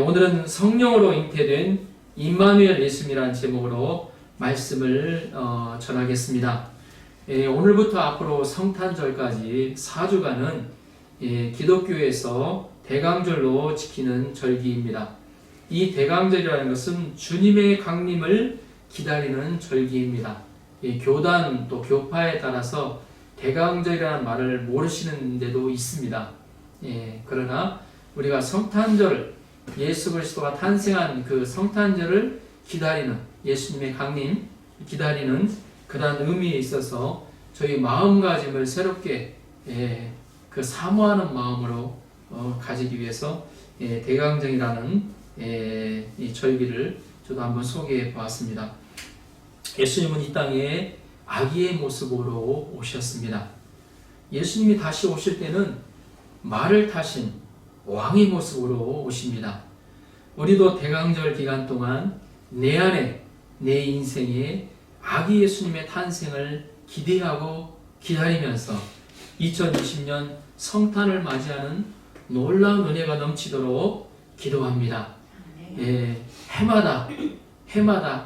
오늘은 성령으로 잉태된 임마누엘 예수님이라는 제목으로 말씀을 전하겠습니다. 오늘부터 앞으로 성탄절까지 4주간은 기독교에서 대강절로 지키는 절기입니다. 이 대강절이라는 것은 주님의 강림을 기다리는 절기입니다. 교단 또 교파에 따라서 대강절이라는 말을 모르시는 데도 있습니다. 그러나 우리가 성탄절, 예수 그리스도가 탄생한 그 성탄절을 기다리는, 예수님의 강림 기다리는 그러한 의미에 있어서 저희 마음가짐을 새롭게 그 사모하는 마음으로 가지기 위해서 대강절이라는 이 절기를 저도 한번 소개해 보았습니다. 예수님은 이 땅에 아기의 모습으로 오셨습니다. 예수님이 다시 오실 때는 말을 타신 왕의 모습으로 오십니다. 우리도 대강절 기간 동안 내 안에, 내 인생에 아기 예수님의 탄생을 기대하고 기다리면서 2020년 성탄을 맞이하는 놀라운 은혜가 넘치도록 기도합니다. 해마다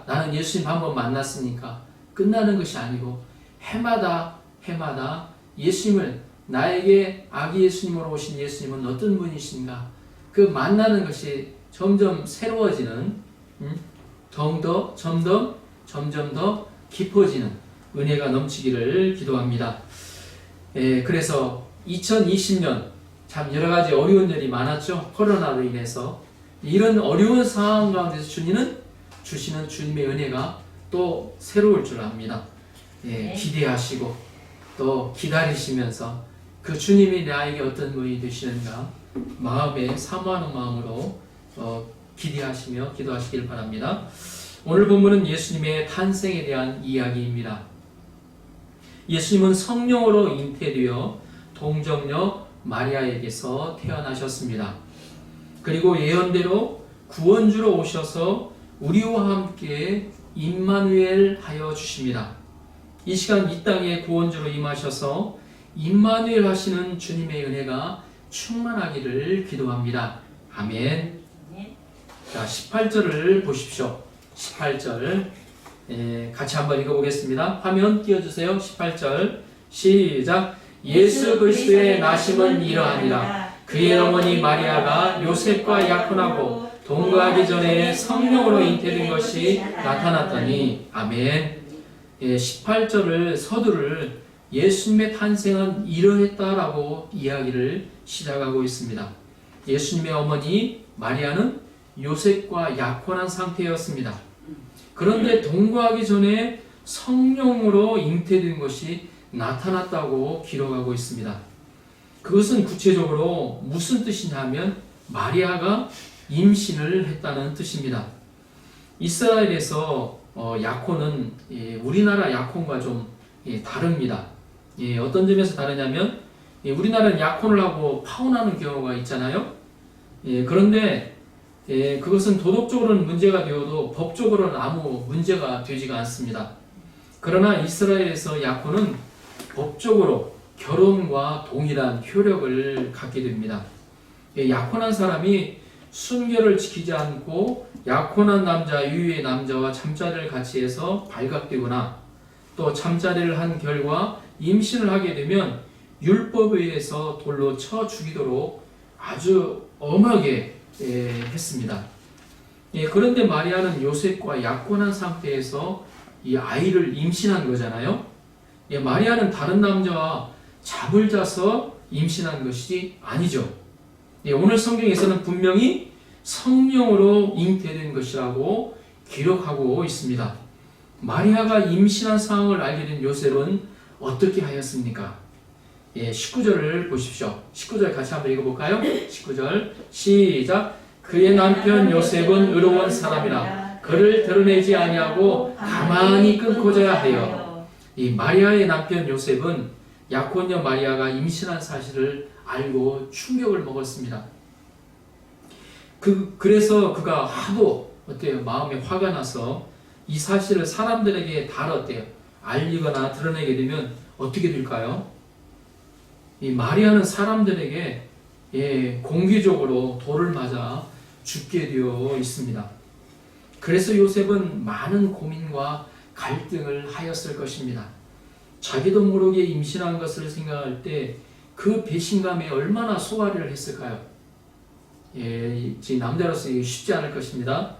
나는 예수님 한번 만났으니까 끝나는 것이 아니고 해마다 예수님을, 나에게 아기 예수님으로 오신 예수님은 어떤 분이신가, 그 만나는 것이 점점 새로워지는, 점점 더 깊어지는 은혜가 넘치기를 기도합니다. 그래서 2020년 참 여러 가지 어려운 일이 많았죠. 코로나로 인해서. 이런 어려운 상황 가운데서 주시는 주님의 은혜가 또 새로울 줄 압니다. 기대하시고 또 기다리시면서 그 주님이 나에게 어떤 분이 되시는가 마음에 사모하는 마음으로 기대하시며 기도하시길 바랍니다. 오늘 본문은 예수님의 탄생에 대한 이야기입니다. 예수님은 성령으로 잉태되어 동정녀 마리아에게서 태어나셨습니다. 그리고 예언대로 구원주로 오셔서 우리와 함께 임마누엘 하여 주십니다. 이 시간 이 땅에 구원주로 임하셔서 임마누엘 하시는 주님의 은혜가 충만하기를 기도합니다. 아멘. 자, 18절을 보십시오. 18절 같이 한번 읽어보겠습니다. 화면 띄워주세요. 18절 시작. 예수 그리스도의 나심은 이러하니라. 그의 어머니 마리아가 요셉과 약혼하고 동거하기 전에 성령으로 잉태된 것이 나타났더니. 아멘. 18절을 서두를 예수님의 탄생은 이러했다라고 이야기를 시작하고 있습니다. 예수님의 어머니 마리아는 요셉과 약혼한 상태였습니다. 그런데 동거하기 전에 성령으로 잉태된 것이 나타났다고 기록하고 있습니다. 그것은 구체적으로 무슨 뜻이냐면 마리아가 임신을 했다는 뜻입니다. 이스라엘에서 약혼은 우리나라 약혼과 좀 다릅니다. 어떤 점에서 다르냐면 우리나라는 약혼을 하고 파혼하는 경우가 있잖아요. 그런데 그것은 도덕적으로는 문제가 되어도 법적으로는 아무 문제가 되지가 않습니다. 그러나 이스라엘에서 약혼은 법적으로 결혼과 동일한 효력을 갖게 됩니다. 약혼한 사람이 순결을 지키지 않고 약혼한 남자, 유유의 남자와 잠자리를 같이 해서 발각되거나 또 잠자리를 한 결과 임신을 하게 되면 율법에 의해서 돌로 쳐 죽이도록 아주 엄하게 했습니다. 그런데 마리아는 요셉과 약혼한 상태에서 이 아이를 임신한 거잖아요. 마리아는 다른 남자와 잡을 자서 임신한 것이 아니죠. 오늘 성경에서는 분명히 성령으로 잉태된 것이라고 기록하고 있습니다. 마리아가 임신한 상황을 알게 된 요셉은 어떻게 하였습니까? 19절을 보십시오. 19절 같이 한번 읽어볼까요? 19절 시작. 그의 남편 요셉은 의로운 사람이라 그를 드러내지 아니하고 가만히 끊고자 하여. 이 마리아의 남편 요셉은 약혼녀 마리아가 임신한 사실을 알고 충격을 먹었습니다. 그래서 그가 하도 마음에 화가 나서 이 사실을 사람들에게 다 알리거나 드러내게 되면 어떻게 될까요? 이 마리아는 사람들에게 공개적으로 돌을 맞아 죽게 되어 있습니다. 그래서 요셉은 많은 고민과 갈등을 하였을 것입니다. 자기도 모르게 임신한 것을 생각할 때 그 배신감에 얼마나 소화를 했을까요? 남자로서 이게 쉽지 않을 것입니다.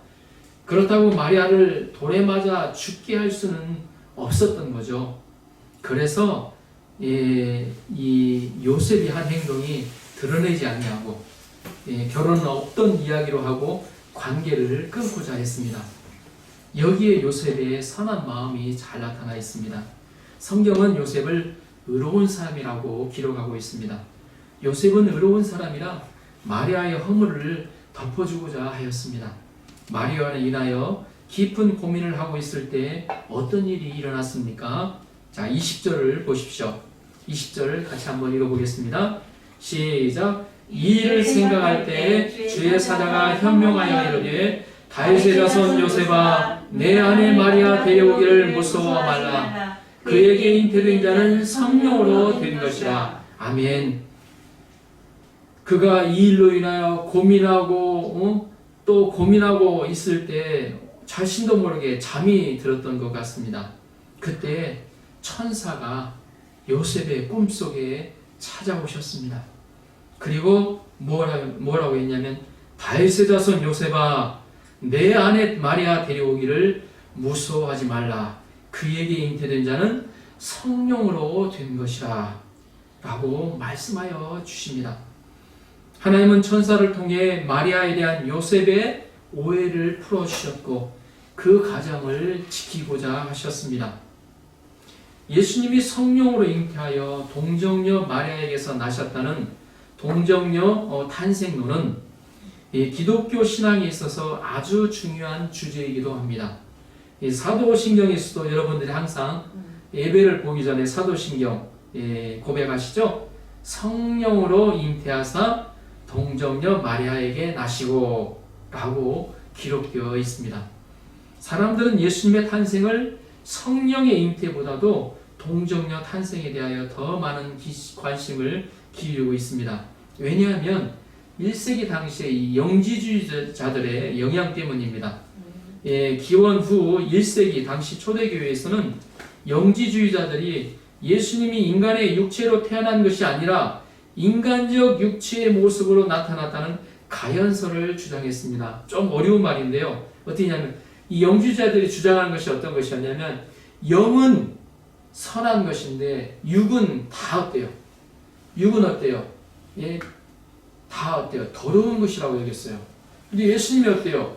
그렇다고 마리아를 돌에 맞아 죽게 할 수는 없었던 거죠. 그래서 이 요셉이 한 행동이 드러내지 아니하고 결혼은 없던 이야기로 하고 관계를 끊고자 했습니다. 여기에 요셉의 선한 마음이 잘 나타나 있습니다. 성경은 요셉을 의로운 사람이라고 기록하고 있습니다. 요셉은 의로운 사람이라 마리아의 허물을 덮어주고자 하였습니다. 마리아를 인하여 깊은 고민을 하고 있을 때 어떤 일이 일어났습니까? 자, 20절을 보십시오. 20절 같이 한번 읽어보겠습니다. 시작. 이 일을 생각할 때 주의 사자가 현명하여 이르되 다윗의 자손 요셉아 내 아내 마리아 데려오기를 무서워 말라. 그에게 잉태된 자는 성령으로 된 것이라. 아멘. 그가 이 일로 인하여 또 고민하고 있을 때 자신도 모르게 잠이 들었던 것 같습니다. 그때 천사가 요셉의 꿈속에 찾아오셨습니다. 그리고 뭐라고 했냐면 다윗의 자손 요셉아 내 아내 마리아 데려오기를 무서워하지 말라. 그에게 잉태된 자는 성령으로 된 것이라 라고 말씀하여 주십니다. 하나님은 천사를 통해 마리아에 대한 요셉의 오해를 풀어주셨고 그 가정을 지키고자 하셨습니다. 예수님이 성령으로 잉태하여 동정녀 마리아에게서 나셨다는 동정녀 탄생론은 기독교 신앙에 있어서 아주 중요한 주제이기도 합니다. 사도신경에서도 여러분들이 항상 예배를 보기 전에 사도신경 고백하시죠? 성령으로 잉태하사 동정녀 마리아에게 나시고 라고 기록되어 있습니다. 사람들은 예수님의 탄생을 성령의 잉태보다도 동정녀 탄생에 대하여 더 많은 관심을 기울이고 있습니다. 왜냐하면 1세기 당시의 영지주의자들의 영향 때문입니다. 기원 후 1세기 당시 초대교회에서는 영지주의자들이 예수님이 인간의 육체로 태어난 것이 아니라 인간적 육체의 모습으로 나타났다는 가연설을 주장했습니다. 좀 어려운 말인데요. 어떻게냐면 이 영지주의자들이 주장하는 것이 어떤 것이었냐면 영은 선한 것인데 육은 다 어때요? 육은 어때요? 다 어때요? 더러운 것이라고 여겼어요. 근데 예수님이 어때요?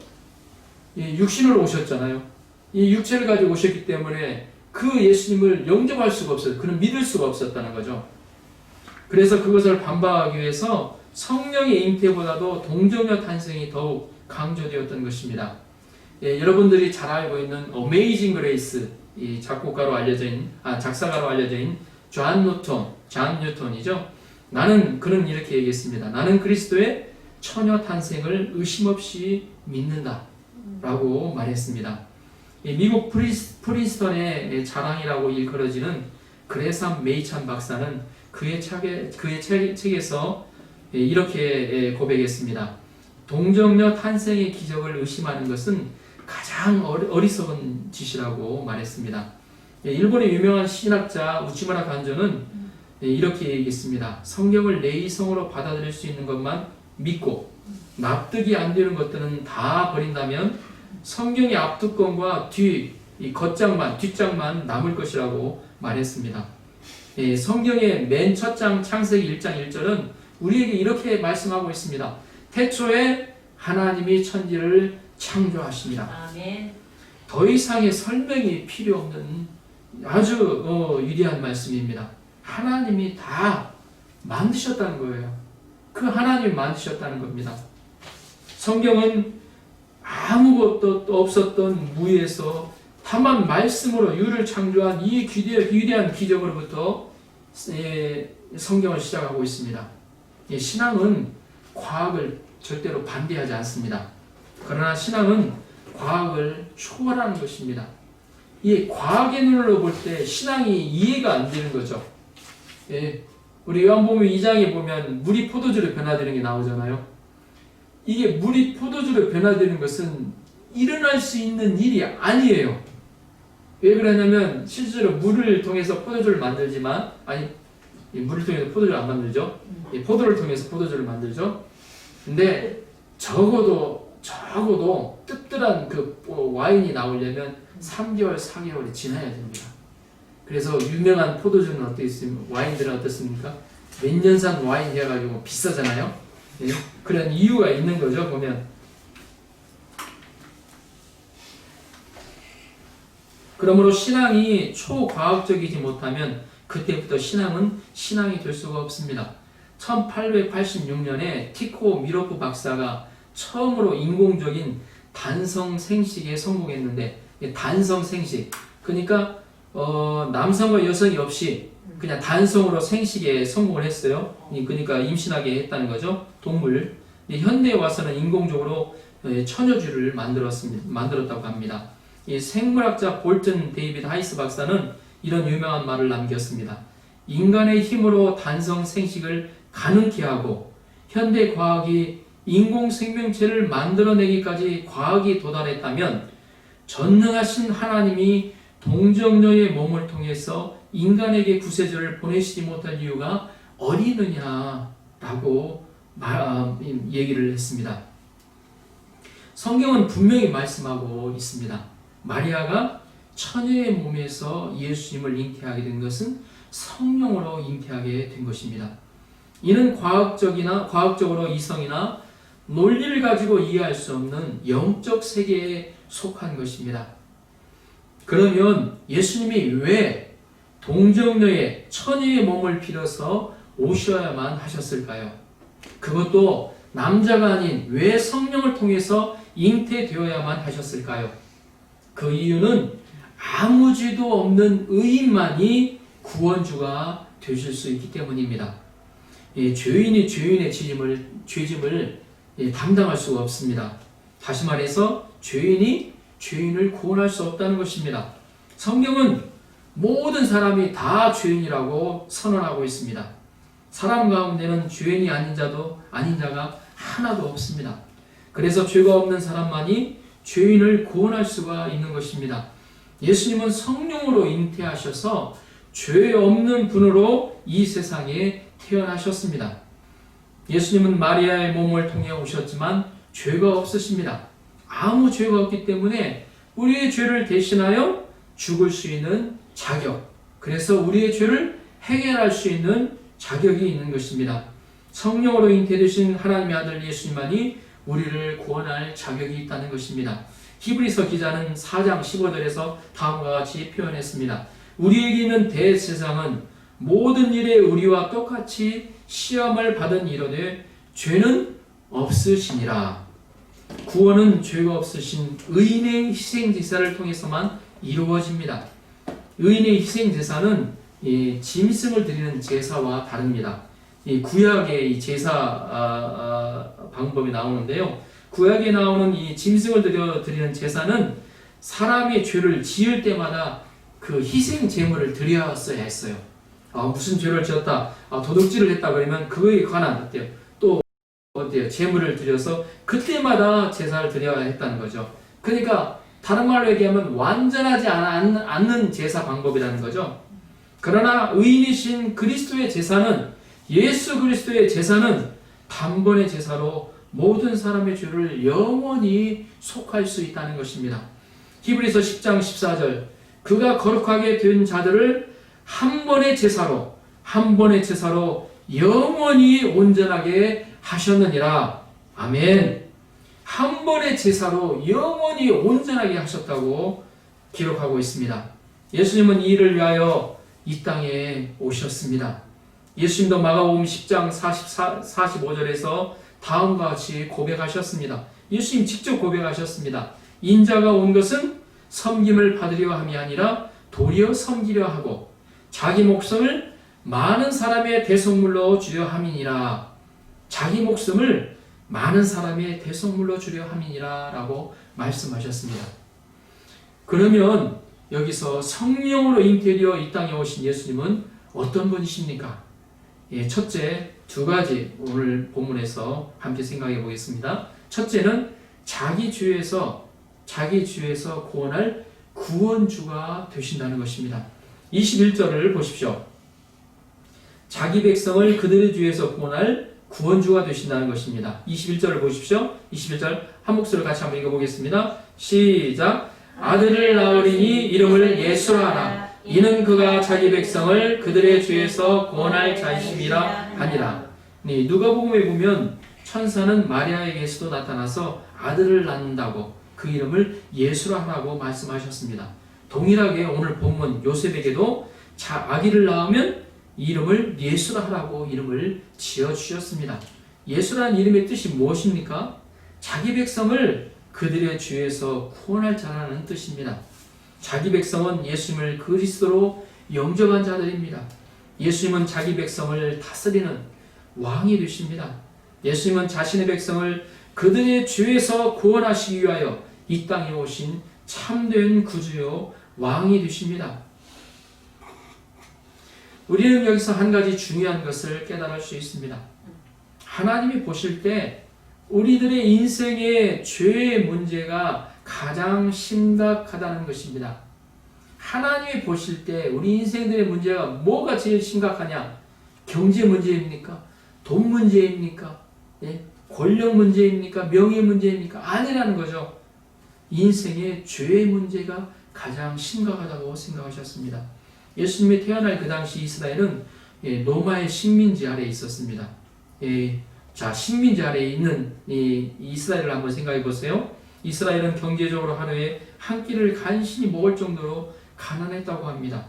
육신으로 오셨잖아요. 이 육체를 가지고 오셨기 때문에 그 예수님을 영접할 수가 없어요. 그는 믿을 수가 없었다는 거죠. 그래서 그것을 반박하기 위해서 성령의 잉태보다도 동정녀 탄생이 더욱 강조되었던 것입니다. 여러분들이 잘 알고 있는 Amazing Grace 이 작사가로 알려져 있는 존 뉴턴이죠. 그는 이렇게 얘기했습니다. 나는 그리스도의 처녀 탄생을 의심 없이 믿는다 라고 말했습니다. 미국 프린스턴의 자랑이라고 일컬어지는 그레삼 메이찬 박사는 그의 책에서 이렇게 고백했습니다. 동정녀 탄생의 기적을 의심하는 것은 가장 어리석은 짓이라고 말했습니다. 일본의 유명한 신학자 우치무라 간조는 이렇게 얘기했습니다. 성경을 내 이성으로 받아들일 수 있는 것만 믿고 납득이 안 되는 것들은 다 버린다면 성경의 앞뚜껑과 뒷장만 남을 것이라고 말했습니다. 성경의 맨 첫 장 창세기 1장 1절은 우리에게 이렇게 말씀하고 있습니다. 태초에 하나님이 천지를 창조하십니다. 아멘. 더 이상의 설명이 필요 없는 아주 위대한 말씀입니다. 하나님이 다 만드셨다는 거예요. 그 하나님이 만드셨다는 겁니다. 성경은 아무것도 없었던 무에서 다만 말씀으로 유를 창조한 이 위대한 기적으로부터 성경을 시작하고 있습니다. 신앙은 과학을 절대로 반대하지 않습니다. 그러나 신앙은 과학을 초월하는 것입니다. 이 과학의 눈으로 볼 때 신앙이 이해가 안 되는 거죠. 우리 요한복음 2장에 보면 물이 포도주로 변화되는 게 나오잖아요. 이게 물이 포도주로 변화되는 것은 일어날 수 있는 일이 아니에요. 왜 그러냐면 실제로 물을 통해서 포도주를 만들지만, 아니, 물을 통해서 포도주를 안 만들죠. 포도를 통해서 포도주를 만들죠. 근데 적어도 뜨뜻한 그 와인이 나오려면 3개월, 4개월이 지나야 됩니다. 그래서 유명한 포도주는 어떻습니까? 와인들은 어떻습니까? 몇 년산 와인 해가지고 비싸잖아요. 네? 그런 이유가 있는 거죠, 보면. 그러므로 신앙이 초과학적이지 못하면 그때부터 신앙은 신앙이 될 수가 없습니다. 1886년에 티코 미로프 박사가 처음으로 인공적인 단성 생식에 성공했는데, 단성 생식, 그러니까 남성과 여성이 없이 그냥 단성으로 생식에 성공을 했어요. 그러니까 임신하게 했다는 거죠. 동물. 현대에 와서는 인공적으로 처녀주를 만들었다고 합니다. 이 생물학자 볼튼 데이비드 하이스 박사는 이런 유명한 말을 남겼습니다. 인간의 힘으로 단성 생식을 가능케 하고 현대 과학이 인공 생명체를 만들어내기까지 과학이 도달했다면 전능하신 하나님이 동정녀의 몸을 통해서 인간에게 구세주를 보내시지 못할 이유가 어디 있느냐라고 얘기를 했습니다. 성경은 분명히 말씀하고 있습니다. 마리아가 처녀의 몸에서 예수님을 잉태하게 된 것은 성령으로 잉태하게 된 것입니다. 이는 과학적으로 이성이나 논리를 가지고 이해할 수 없는 영적 세계에 속한 것입니다. 그러면 예수님이 왜 동정녀의 처녀의 몸을 빌어서 오셔야만 하셨을까요? 그것도 남자가 아닌 왜 성령을 통해서 잉태되어야만 하셨을까요? 그 이유는 아무 죄도 없는 의인만이 구원주가 되실 수 있기 때문입니다. 죄인이 죄인의 죄짐을 담당할 수가 없습니다. 다시 말해서 죄인이 죄인을 구원할 수 없다는 것입니다. 성경은 모든 사람이 다 죄인이라고 선언하고 있습니다. 사람 가운데는 죄인이 아닌 자가 하나도 없습니다. 그래서 죄가 없는 사람만이 죄인을 구원할 수가 있는 것입니다. 예수님은 성령으로 잉태하셔서 죄 없는 분으로 이 세상에 태어나셨습니다. 예수님은 마리아의 몸을 통해 오셨지만 죄가 없으십니다. 아무 죄가 없기 때문에 우리의 죄를 대신하여 죽을 수 있는 자격, 그래서 우리의 죄를 해결할 수 있는 자격이 있는 것입니다. 성령으로 잉태되신 하나님의 아들 예수님만이 우리를 구원할 자격이 있다는 것입니다. 히브리서 기자는 4장 15절에서 다음과 같이 표현했습니다. 우리에게 있는 대제사장은 모든 일에 우리와 똑같이 시험을 받은 이로되 죄는 없으시니라. 구원은 죄가 없으신 의인의 희생제사를 통해서만 이루어집니다. 의인의 희생제사는 짐승을 드리는 제사와 다릅니다. 구약의 이 제사 방법이 나오는데요. 구약에 나오는 이 짐승을 드리는 제사는 사람의 죄를 지을 때마다 그 희생 제물을 드렸어야 했어요. 무슨 죄를 지었다, 도둑질을 했다 그러면 그거에 관한 어때요? 또 어때요? 제물을 드려서 그때마다 제사를 드려야 했다는 거죠. 그러니까 다른 말로 얘기하면 완전하지 않는 제사 방법이라는 거죠. 그러나 의인이신 그리스도의 제사는, 예수 그리스도의 제사는 단번의 제사로 모든 사람의 죄를 영원히 속할 수 있다는 것입니다. 히브리서 10장 14절, 그가 거룩하게 된 자들을 한 번의 제사로 영원히 온전하게 하셨느니라. 아멘. 한 번의 제사로 영원히 온전하게 하셨다고 기록하고 있습니다. 예수님은 이 일을 위하여 이 땅에 오셨습니다. 예수님도 마가복음 10장 45절에서 다음과 같이 고백하셨습니다. 예수님 직접 고백하셨습니다. 인자가 온 것은 섬김을 받으려 함이 아니라 도리어 섬기려 하고 자기 목숨을 많은 사람의 대속물로 주려 함이니라. 자기 목숨을 많은 사람의 대속물로 주려 함이니라 라고 말씀하셨습니다. 그러면 여기서 성령으로 잉태되어 이 땅에 오신 예수님은 어떤 분이십니까? 첫째, 두 가지 오늘 본문에서 함께 생각해 보겠습니다. 첫째는 자기 주에서 구원할 구원주가 되신다는 것입니다. 21절을 보십시오. 자기 백성을 그들의 주에서 구원할 구원주가 되신다는 것입니다. 21절을 보십시오. 21절 한 목소리로 같이 한번 읽어보겠습니다. 시작. 아들을 낳으리니 이름을 예수라 하라. 이는 그가 자기 백성을 그들의 죄에서 구원할 자이심이라 하니라. 누가복음에 보면 천사는 마리아에게서도 나타나서 아들을 낳는다고 그 이름을 예수라 하라고 말씀하셨습니다. 동일하게 오늘 본문 요셉에게도 아기를 낳으면 이름을 예수라 하라고 이름을 지어주셨습니다. 예수라는 이름의 뜻이 무엇입니까? 자기 백성을 그들의 죄에서 구원할 자라는 뜻입니다. 자기 백성은 예수님을 그리스도로 영접한 자들입니다. 예수님은 자기 백성을 다스리는 왕이 되십니다. 예수님은 자신의 백성을 그들의 죄에서 구원하시기 위하여 이 땅에 오신 참된 구주요 왕이 되십니다. 우리는 여기서 한 가지 중요한 것을 깨달을 수 있습니다. 하나님이 보실 때 우리들의 인생의 죄의 문제가 가장 심각하다는 것입니다. 하나님이 보실 때 우리 인생들의 문제가 뭐가 제일 심각하냐? 경제 문제입니까? 돈 문제입니까? 권력 문제입니까? 명예 문제입니까? 아니라는 거죠. 인생의 죄의 문제가 가장 심각하다고 생각하셨습니다. 예수님이 태어날 그 당시 이스라엘은 로마의 식민지 아래에 있었습니다. 자, 식민지 아래에 있는 이 이스라엘을 한번 생각해 보세요. 이스라엘은 경제적으로 하루에 한 끼를 간신히 먹을 정도로 가난했다고 합니다.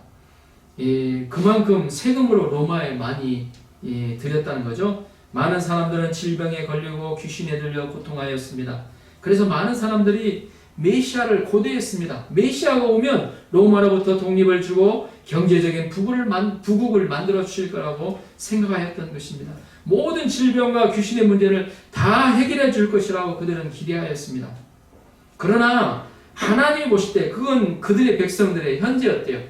그만큼 세금으로 로마에 많이 들였다는 거죠. 많은 사람들은 질병에 걸리고 귀신에 들려 고통하였습니다. 그래서 많은 사람들이 메시아를 고대했습니다. 메시아가 오면 로마로부터 독립을 주고 경제적인 부국을 만들어 주실 거라고 생각하였던 것입니다. 모든 질병과 귀신의 문제를 다 해결해 줄 것이라고 그들은 기대하였습니다. 그러나 하나님이 보실 때 그건 그들의 백성들의 현재였대요.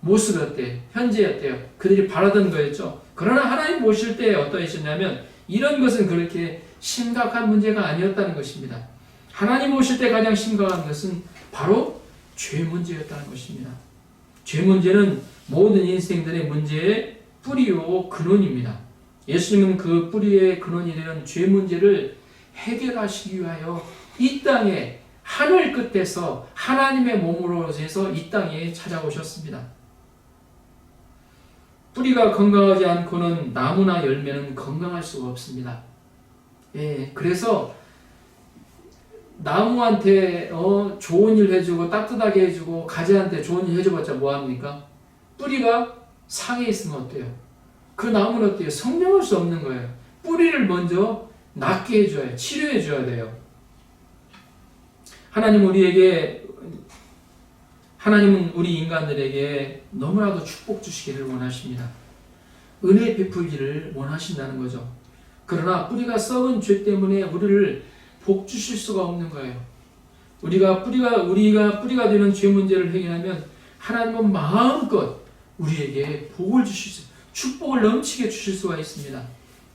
모습이었대요. 현재였대요. 그들이 바라던 거였죠. 그러나 하나님 보실 때 어떠하셨냐면 이런 것은 그렇게 심각한 문제가 아니었다는 것입니다. 하나님 보실 때 가장 심각한 것은 바로 죄 문제였다는 것입니다. 죄 문제는 모든 인생들의 문제의 뿌리요 근원입니다. 예수님은 그 뿌리의 근원이 되는 죄 문제를 해결하시기 위하여 이 땅에 하늘 끝에서 하나님의 몸으로 해서 이 땅에 찾아오셨습니다. 뿌리가 건강하지 않고는 나무나 열매는 건강할 수가 없습니다. 그래서 나무한테 좋은 일 해주고 따뜻하게 해주고 가지한테 좋은 일 해줘봤자 뭐합니까? 뿌리가 상해 있으면 어때요? 그 나무는 어때요? 성장할 수 없는 거예요. 뿌리를 먼저 낫게 해줘야, 치료해줘야 돼요. 하나님은 우리 인간들에게 너무나도 축복 주시기를 원하십니다. 은혜 베풀기를 원하신다는 거죠. 그러나 뿌리가 썩은 죄 때문에 우리를 복 주실 수가 없는 거예요. 우리가 뿌리가 되는 죄 문제를 해결하면 하나님은 마음껏 우리에게 복을 주실 수, 축복을 넘치게 주실 수가 있습니다.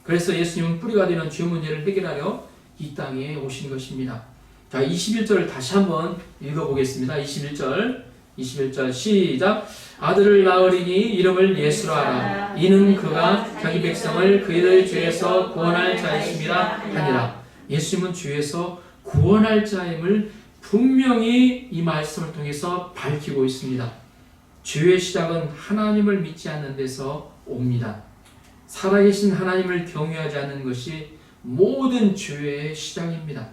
그래서 예수님은 뿌리가 되는 죄 문제를 해결하려 이 땅에 오신 것입니다. 자, 21절을 다시 한번 읽어보겠습니다. 21절 시작. 아들을 낳으리니 이름을 예수라 하라. 이는 그가 자기 백성을 그들의 죄에서 구원할 자이심이라 하니라. 예수님은 죄에서 구원할 자임을 분명히 이 말씀을 통해서 밝히고 있습니다. 죄의 시작은 하나님을 믿지 않는 데서 옵니다. 살아계신 하나님을 경외하지 않는 것이 모든 죄의 시작입니다.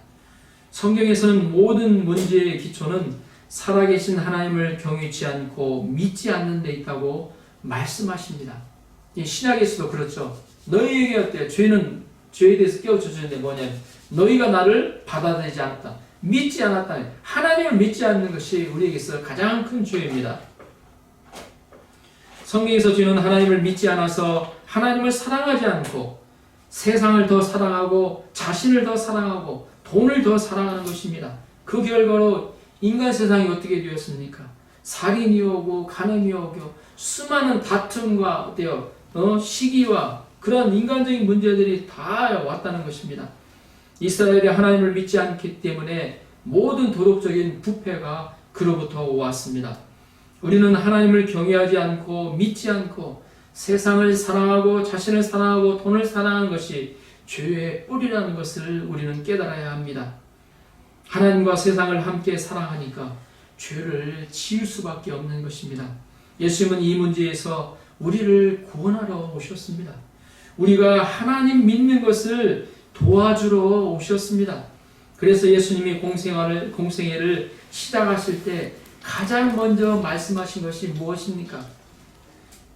성경에서는 모든 문제의 기초는 살아계신 하나님을 경외치 않고 믿지 않는 데 있다고 말씀하십니다. 신약에서도 그렇죠. 너희에게 어때요? 죄에 대해서 깨우쳐 주는데 뭐냐면 너희가 나를 받아들이지 않았다. 믿지 않았다. 하나님을 믿지 않는 것이 우리에게서 가장 큰 죄입니다. 성경에서 죄는 하나님을 믿지 않아서 하나님을 사랑하지 않고 세상을 더 사랑하고 자신을 더 사랑하고 돈을 더 사랑하는 것입니다. 그 결과로 인간 세상이 어떻게 되었습니까? 살인이 오고 간음이 오고 수많은 다툼과 시기와 그런 인간적인 문제들이 다 왔다는 것입니다. 이스라엘이 하나님을 믿지 않기 때문에 모든 도덕적인 부패가 그로부터 오왔습니다. 우리는 하나님을 경외하지 않고 믿지 않고 세상을 사랑하고 자신을 사랑하고 돈을 사랑하는 것이 죄의 뿌리라는 것을 우리는 깨달아야 합니다. 하나님과 세상을 함께 사랑하니까 죄를 지을 수밖에 없는 것입니다. 예수님은 이 문제에서 우리를 구원하러 오셨습니다. 우리가 하나님 믿는 것을 도와주러 오셨습니다. 그래서 예수님이 공생애를 시작하실 때 가장 먼저 말씀하신 것이 무엇입니까?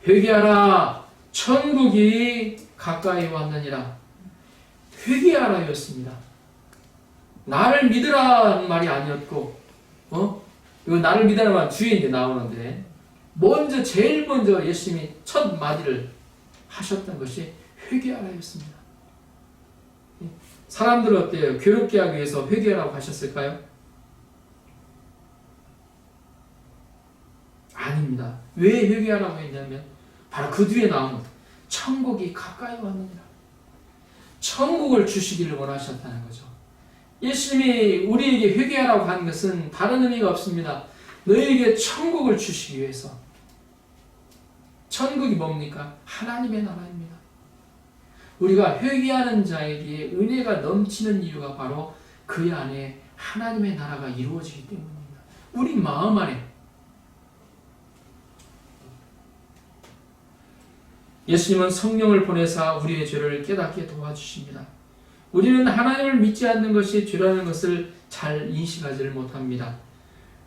회개하라, 천국이 가까이 왔느니라. 회개하라였습니다. 나를 믿으라는 말이 아니었고, 이거 나를 믿으라는 말 뒤에 이제 나오는데, 제일 먼저 예수님이 첫 마디를 하셨던 것이 회개하라였습니다. 사람들은 어때요? 괴롭게 하기 위해서 회개하라고 하셨을까요? 아닙니다. 왜 회개하라고 했냐면 바로 그 뒤에 나오는 천국이 가까이 왔느니라. 천국을 주시기를 원하셨다는 거죠. 예수님이 우리에게 회개하라고 한 것은 다른 의미가 없습니다. 너희에게 천국을 주시기 위해서. 천국이 뭡니까? 하나님의 나라입니다. 우리가 회개하는 자에게 은혜가 넘치는 이유가 바로 그 안에 하나님의 나라가 이루어지기 때문입니다. 우리 마음 안에. 예수님은 성령을 보내사 우리의 죄를 깨닫게 도와주십니다. 우리는 하나님을 믿지 않는 것이 죄라는 것을 잘 인식하지를 못합니다.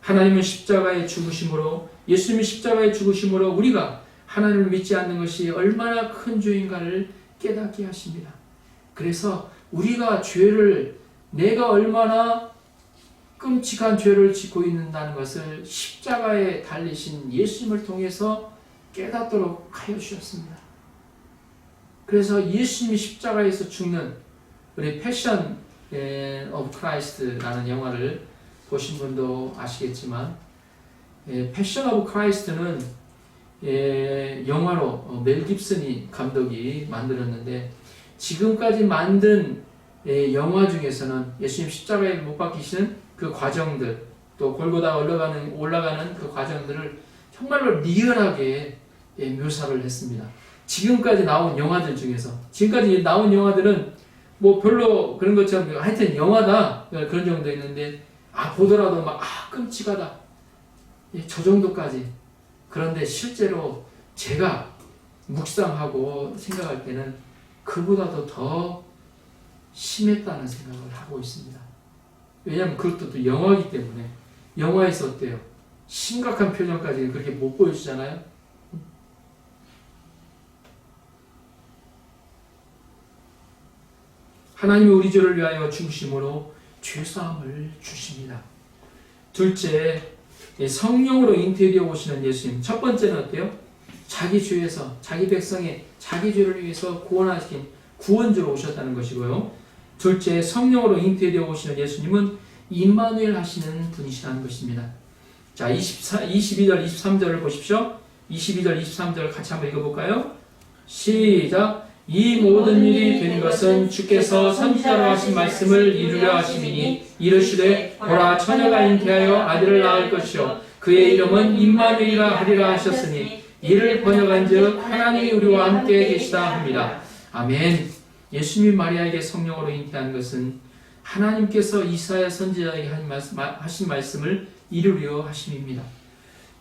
하나님은 십자가의 죽으심으로, 예수님이 십자가의 죽으심으로 우리가 하나님을 믿지 않는 것이 얼마나 큰 죄인가를 깨닫게 하십니다. 그래서 우리가 내가 얼마나 끔찍한 죄를 짓고 있는다는 것을 십자가에 달리신 예수님을 통해서 깨닫도록 하여 주셨습니다. 그래서 예수님이 십자가에서 죽는, 우리 패션 오브 크라이스트라는 영화를 보신 분도 아시겠지만, 패션 오브 크라이스트는 영화로 멜 깁슨이 감독이 만들었는데, 지금까지 만든 영화 중에서는 예수님 십자가에 못 박히시는 그 과정들, 또 골고다 올라가는 그 과정들을 정말로 리얼하게 묘사를 했습니다. 지금까지 나온 영화들 중에서, 지금까지 나온 영화들은 뭐 별로 그런 것처럼 하여튼 영화다 그런 정도 있는데, 보더라도 끔찍하다, 저 정도까지. 그런데 실제로 제가 묵상하고 생각할 때는 그보다도 더 심했다는 생각을 하고 있습니다. 왜냐하면 그것도 또 영화이기 때문에. 영화에서 어때요? 심각한 표정까지 그렇게 못 보여주잖아요. 하나님이 우리 죄를 위하여 죽으심으로 죄사함을 주십니다. 둘째, 성령으로 잉태되어 오시는 예수님. 첫 번째는 어때요? 자기 죄에서, 자기 백성의 자기 죄를 위해서 구원하신 구원주로 오셨다는 것이고요. 둘째, 성령으로 잉태되어 오시는 예수님은 임마누엘 하시는 분이시라는 것입니다. 자, 22절, 23절을 보십시오. 22절, 23절 같이 한번 읽어볼까요? 시작! 이 모든 일이 된 것은 주께서 선지자로 하신 말씀을 이루려 하심이니, 이르시되 보라, 처녀가 잉태하여 아들을 낳을 것이요 그의 이름은 임마누엘이라 하리라 하셨으니, 이를 번역한즉 하나님이 우리와 함께 계시다 합니다. 아멘. 예수님이 마리아에게 성령으로 잉태한 것은 하나님께서 이사야 선지자에게 하신 말씀을 이루려 하심입니다.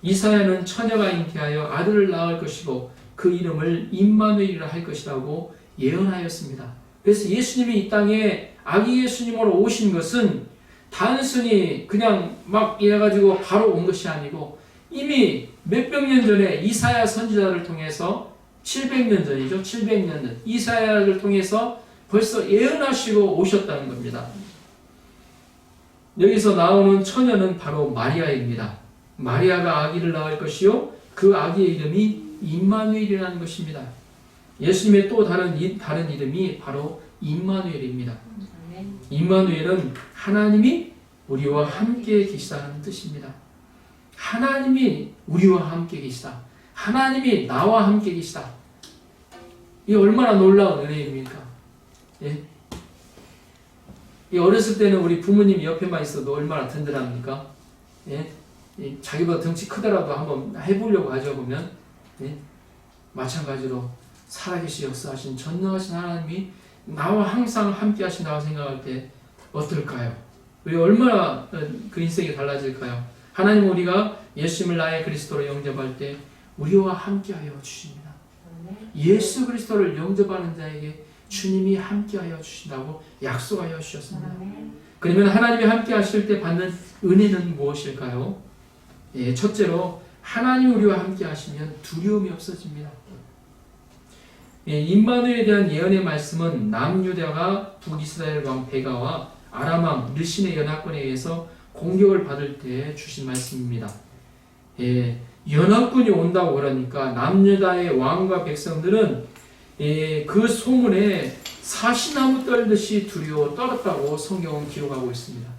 이사야는 처녀가 잉태하여 아들을 낳을 것이고 그 이름을 임마누엘이라 할 것이라고 예언하였습니다. 그래서 예수님이 이 땅에 아기 예수님으로 오신 것은 단순히 그냥 막 이래가지고 바로 온 것이 아니고, 이미 몇백 년 전에 이사야 선지자를 통해서 700년 전이죠. 700년 전 이사야를 통해서 벌써 예언하시고 오셨다는 겁니다. 여기서 나오는 처녀는 바로 마리아입니다. 마리아가 아기를 낳을 것이요 그 아기의 이름이 임마누엘이라는 것입니다. 예수님의 또 다른 이름이 바로 임마누엘입니다. 임마누엘은 하나님이 우리와 함께 계시다는 뜻입니다. 하나님이 우리와 함께 계시다. 하나님이 나와 함께 계시다. 이게 얼마나 놀라운 은혜입니까? 예? 이 어렸을 때는 우리 부모님이 옆에만 있어도 얼마나 든든합니까? 예? 자기보다 덩치 크더라도 한번 해보려고 하죠, 보면. 예? 마찬가지로 살아계시 역사하신 전능하신 하나님이 나와 항상 함께 하신다고 생각할 때 어떨까요? 우리 얼마나 그 인생이 달라질까요? 하나님 우리가 예수님을 나의 그리스도로 영접할 때 우리와 함께하여 주십니다. 예수 그리스도를 영접하는 자에게 주님이 함께하여 주신다고 약속하여 주셨습니다. 그러면 하나님이 함께 하실 때 받는 은혜는 무엇일까요? 예, 첫째로 하나님 우리와 함께 하시면 두려움이 없어집니다. 예, 임마누엘에 대한 예언의 말씀은 남유다가 북이스라엘 왕 베가와 아람 왕 르신의 연합군에 의해서 공격을 받을 때 주신 말씀입니다. 예, 연합군이 온다고 그러니까 남유다의 왕과 백성들은 그 소문에 사시나무 떨듯이 두려워 떨었다고 성경은 기록하고 있습니다.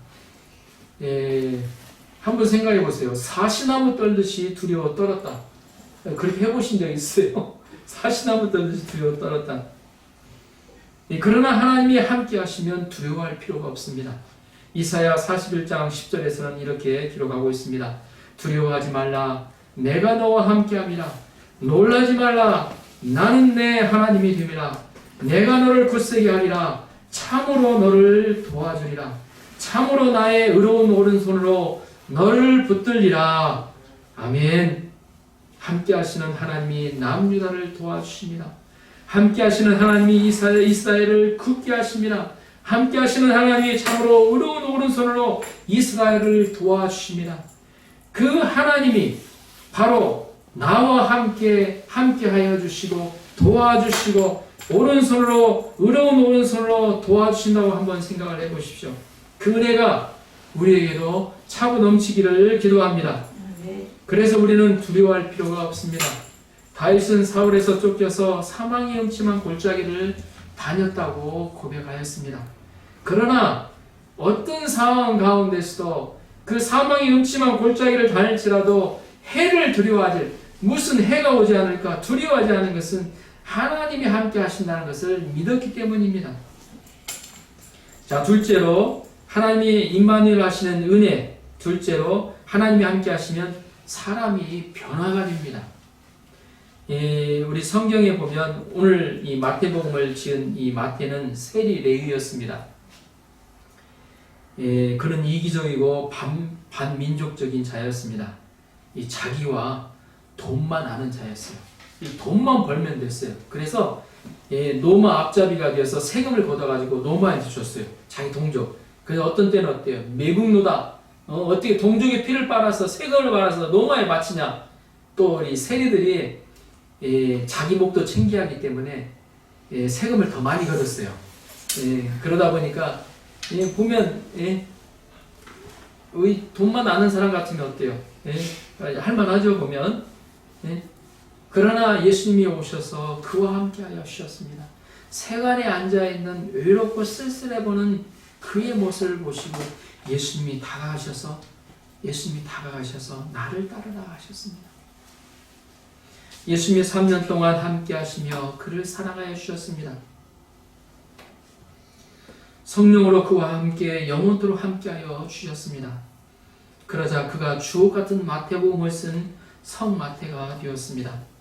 한번 생각해 보세요. 사시나무 떨듯이 두려워 떨었다. 그렇게 해보신 적 있어요? 사시나무 떨듯이 두려워 떨었다. 그러나 하나님이 함께 하시면 두려워할 필요가 없습니다. 이사야 41장 10절에서는 이렇게 기록하고 있습니다. 두려워하지 말라. 내가 너와 함께함이라. 놀라지 말라. 나는 내 하나님이 됨이라. 내가 너를 굳세게 하리라. 참으로 너를 도와주리라. 참으로 나의 의로운 오른손으로 너를 붙들리라. 아멘. 함께 하시는 하나님이 남유다를 도와주십니다. 함께 하시는 하나님이 이스라엘을 굳게 하십니다. 함께 하시는 하나님이 참으로 의로운 오른손으로 이스라엘을 도와주십니다. 그 하나님이 바로 나와 함께 하여 주시고 도와주시고 의로운 오른손으로 도와주신다고 한번 생각을 해보십시오. 그 은혜가 우리에게도 차고 넘치기를 기도합니다. 그래서 우리는 두려워할 필요가 없습니다. 다윗은 사울에서 쫓겨서 사망의 음침한 골짜기를 다녔다고 고백하였습니다. 그러나 어떤 상황 가운데서도 그 사망의 음침한 골짜기를 다닐지라도 해를 두려워하지, 무슨 해가 오지 않을까 두려워하지 않은 것은 하나님이 함께 하신다는 것을 믿었기 때문입니다. 자, 둘째로 하나님이 임마누엘 하시는 은혜, 둘째로 하나님이 함께 하시면 사람이 변화가 됩니다. 우리 성경에 보면 오늘 이 마태복음을 지은 이 마태는 세리 레위였습니다. 그는 이기적이고 반민족적인 자였습니다. 이 자기와 돈만 아는 자였어요. 이 돈만 벌면 됐어요. 그래서 노마 앞잡이가 되어서 세금을 걷어가지고 노마한테 줬어요. 자기 동족. 그래서 어떤 때는 어때요? 매국노다. 어떻게 동족의 피를 빨아서 세금을 받아서 노마에 바치냐. 또 이 세리들이 자기 목도 챙겨야 하기 때문에 세금을 더 많이 걷었어요. 그러다 보니까 보면 돈만 아는 사람 같으면 어때요? 할만하죠, 보면. 그러나 예수님이 오셔서 그와 함께 하여 주셨습니다. 세간에 앉아있는 외롭고 쓸쓸해 보는 그의 모습을 보시고 예수님이 다가가셔서 나를 따르라 하셨습니다. 예수님이 3년 동안 함께 하시며 그를 사랑하여 주셨습니다. 성령으로 그와 함께 영원토록 함께하여 주셨습니다. 그러자 그가 주옥 같은 마태복음을 쓴 성마태가 되었습니다.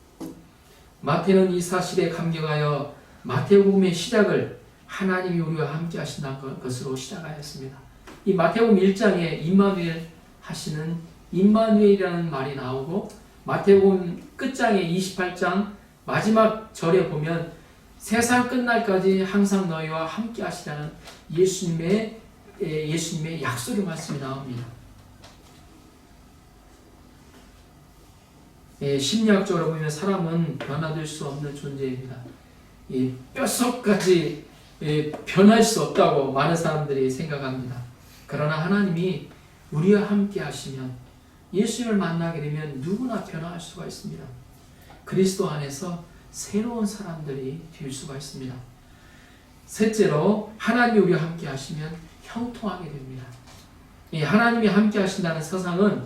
마태는 이 사실에 감격하여 마태복음의 시작을 하나님이 우리와 함께 하신다는 것으로 시작하였습니다. 이 마태복음 1장에 임마누엘 하시는 임마누엘이라는 말이 나오고 마태복음 끝장에 28장 마지막 절에 보면 세상 끝날까지 항상 너희와 함께 하시라는 예수님의 약속의 말씀이 나옵니다. 심리학적으로 보면 사람은 변화될 수 없는 존재입니다. 뼛속까지 변할 수 없다고 많은 사람들이 생각합니다. 그러나 하나님이 우리와 함께 하시면 예수님을 만나게 되면 누구나 변화할 수가 있습니다. 그리스도 안에서 새로운 사람들이 될 수가 있습니다. 셋째로 하나님이 우리와 함께 하시면 형통하게 됩니다. 하나님이 함께 하신다는 서상은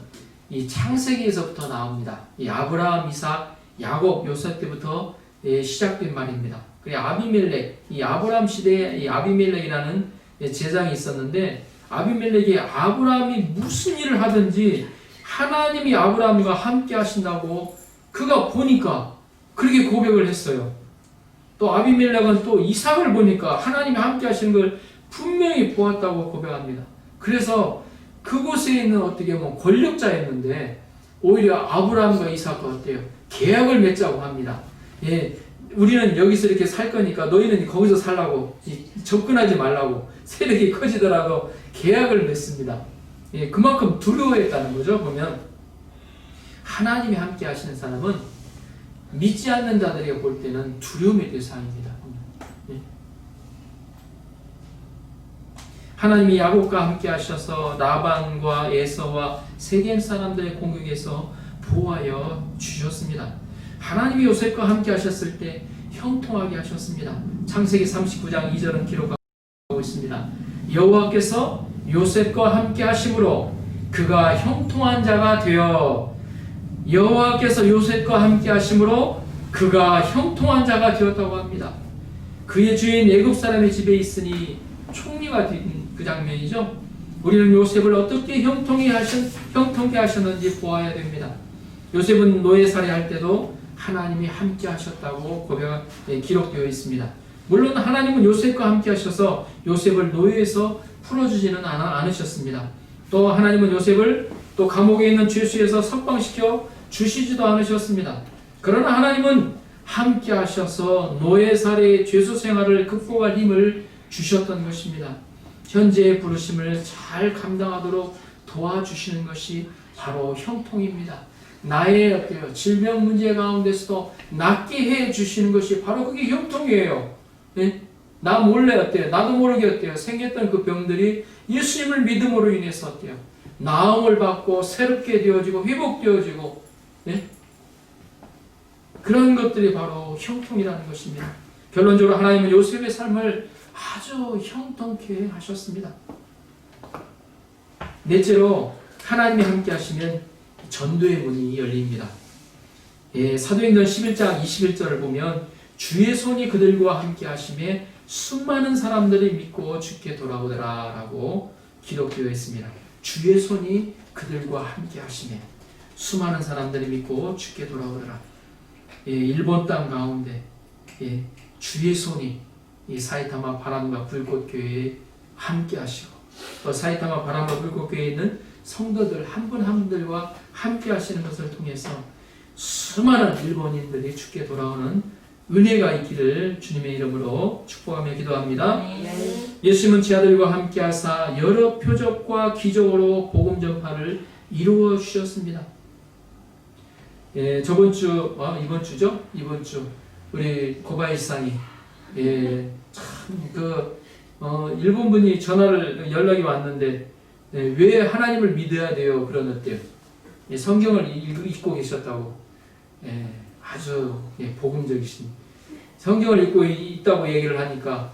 이 창세기에서부터 나옵니다. 이 아브라함, 이삭, 야곱, 요셉 때부터 시작된 말입니다. 그리고 아비멜렉, 이 아브라함 시대에 이 아비멜렉이라는 제장이 있었는데 아비멜렉이 아브라함이 무슨 일을 하든지 하나님이 아브라함과 함께 하신다고 그가 보니까 그렇게 고백을 했어요. 또 아비멜렉은 또 이삭을 보니까 하나님이 함께 하시는 걸 분명히 보았다고 고백합니다. 그래서 그곳에 있는 어떻게 보면 권력자였는데 오히려 아브라함과 이삭과 어때요? 계약을 맺자고 합니다. 우리는 여기서 이렇게 살 거니까 너희는 거기서 살라고, 접근하지 말라고, 세력이 커지더라도 계약을 맺습니다. 그만큼 두려워했다는 거죠. 보면 하나님이 함께 하시는 사람은 믿지 않는 자들에게 볼 때는 두려움의 대상입니다. 하나님이 야곱과 함께 하셔서 라반과 에서와 세겜 사람들의 공격에서 보호하여 주셨습니다. 하나님이 요셉과 함께 하셨을 때 형통하게 하셨습니다. 창세기 39장 2절은 기록하고 있습니다. 여호와께서 요셉과 함께 하심으로 그가 형통한 자가 되어, 여호와께서 요셉과 함께 하심으로 그가 형통한 자가 되었다고 합니다. 그의 주인 애굽 사람의 집에 있으니 총리가 된 그 장면이죠. 우리는 요셉을 어떻게 형통하게 하셨는지 보아야 됩니다. 요셉은 노예살이 할 때도 하나님이 함께 하셨다고 기록되어 있습니다. 물론 하나님은 요셉과 함께 하셔서 요셉을 노예에서 풀어주지는 않으셨습니다. 또 하나님은 요셉을 또 감옥에 있는 죄수에서 석방시켜 주시지도 않으셨습니다. 그러나 하나님은 함께 하셔서 노예살이의 죄수 생활을 극복할 힘을 주셨던 것입니다. 현재의 부르심을 잘 감당하도록 도와주시는 것이 바로 형통입니다. 나의 어때요? 질병 문제 가운데서도 낫게 해 주시는 것이 바로 그게 형통이에요. 네? 나 몰래 어때요? 나도 모르게 어때요? 생겼던 그 병들이 예수님을 믿음으로 인해서 어때요? 나음을 받고 새롭게 되어지고 회복되어지고, 네? 그런 것들이 바로 형통이라는 것입니다. 결론적으로 하나님은 요셉의 삶을 아주 형통케 하셨습니다. 넷째로 하나님이 함께 하시면 전도의 문이 열립니다. 사도행전 11장 21절을 보면 주의 손이 그들과 함께 하심에 수많은 사람들이 믿고 주께 돌아오더라 라고 기록되어 있습니다. 주의 손이 그들과 함께 하심에 수많은 사람들이 믿고 주께 돌아오더라. 일본 땅 가운데 주의 손이 이 사이타마 바람과 불꽃 교회에 함께 하시고 또 사이타마 바람과 불꽃 교회에 있는 성도들 한 분 한 분들과 함께 하시는 것을 통해서 수많은 일본인들이 주께 돌아오는 은혜가 있기를 주님의 이름으로 축복하며 기도합니다. 예수님은 제 아들과 함께 하사 여러 표적과 기적으로 복음 전파를 이루어 주셨습니다. 이번 주죠? 이번 주 우리 고바이상이 일본 분이 연락이 왔는데 왜 하나님을 믿어야 돼요? 그러는데요. 성경을 읽고 계셨다고. 아주 복음적이신 성경을 읽고 있다고 얘기를 하니까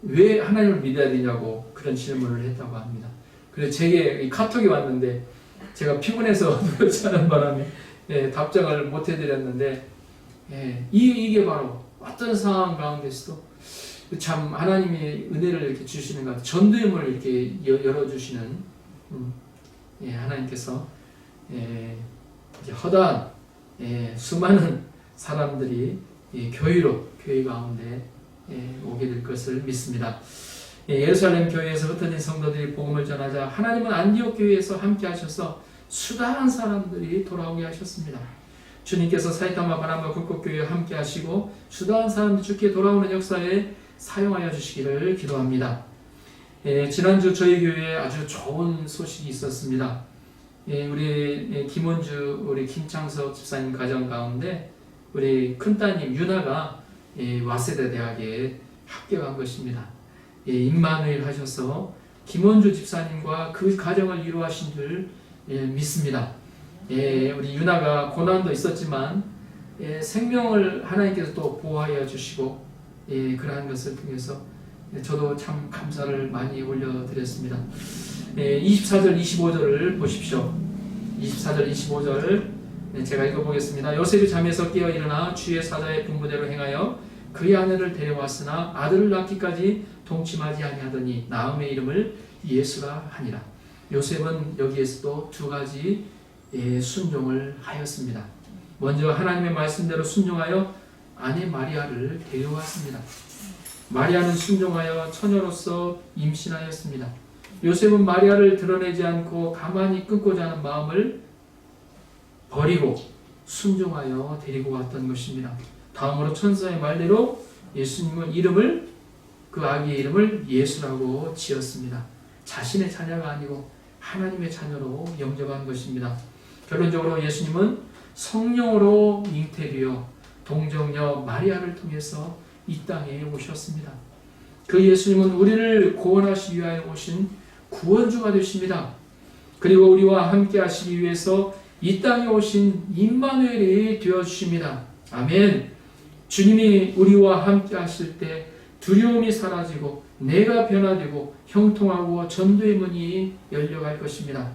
왜 하나님을 믿어야 되냐고 그런 질문을 했다고 합니다. 그래서 제게 카톡이 왔는데 제가 피곤해서 그렇지 않은 바람에 답장을 못 해드렸는데 이게 바로 어떤 상황 가운데서도 참 하나님의 은혜를 이렇게 주시는 것, 전도의 문을 이렇게 열어주시는 하나님께서 이제 허다한 수많은 사람들이 교회 가운데 오게 될 것을 믿습니다. 예루살렘 교회에서 흩어진 성도들이 복음을 전하자 하나님은 안디옥 교회에서 함께 하셔서 수다한 사람들이 돌아오게 하셨습니다. 주님께서 사이타마 바람과 불꽃교회와 함께 하시고 수다한 사람들이 주께 돌아오는 역사에 사용하여 주시기를 기도합니다. 지난주 저희 교회에 아주 좋은 소식이 있었습니다. 우리 김원주, 우리 김창석 집사님 가정 가운데 우리 큰따님 유나가 와세대 대학에 합격한 것입니다. 임마누엘 하셔서 김원주 집사님과 그 가정을 이루하신 줄 믿습니다. 우리 유나가 고난도 있었지만 생명을 하나님께서 또 보호하여 주시고 그러한 것을 통해서 저도 참 감사를 많이 올려드렸습니다. 24절 25절을 보십시오. 24절 25절 제가 읽어보겠습니다. 요셉이 잠에서 깨어 일어나 주의 사자의 분부대로 행하여 그의 아내를 데려왔으나 아들을 낳기까지 동침하지 아니하더니 나음의 이름을 예수라 하니라. 요셉은 여기에서도 두 가지 순종을 하였습니다. 먼저 하나님의 말씀대로 순종하여 아내 마리아를 데려왔습니다. 마리아는 순종하여 처녀로서 임신하였습니다. 요셉은 마리아를 드러내지 않고 가만히 끊고자 하는 마음을 버리고 순종하여 데리고 왔던 것입니다. 다음으로 천사의 말대로 예수님은 그 아기의 이름을 예수라고 지었습니다. 자신의 자녀가 아니고 하나님의 자녀로 영접한 것입니다. 결론적으로 예수님은 성령으로 잉태되어 동정녀 마리아를 통해서 이 땅에 오셨습니다. 그 예수님은 우리를 구원하시기 위하여 오신 구원주가 되십니다. 그리고 우리와 함께 하시기 위해서 이 땅에 오신 임마누엘이 되어주십니다. 아멘. 주님이 우리와 함께 하실 때 두려움이 사라지고 내가 변화되고 형통하고 전도의 문이 열려갈 것입니다.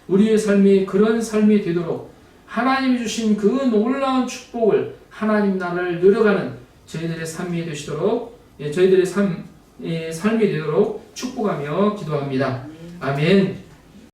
우리의 삶이 그런 삶이 되도록 하나님이 주신 그 놀라운 축복을 하나님 나라를 누려가는 저희들의 삶이 되시도록 저희들의 삶이 되도록 축복하며 기도합니다. 아멘.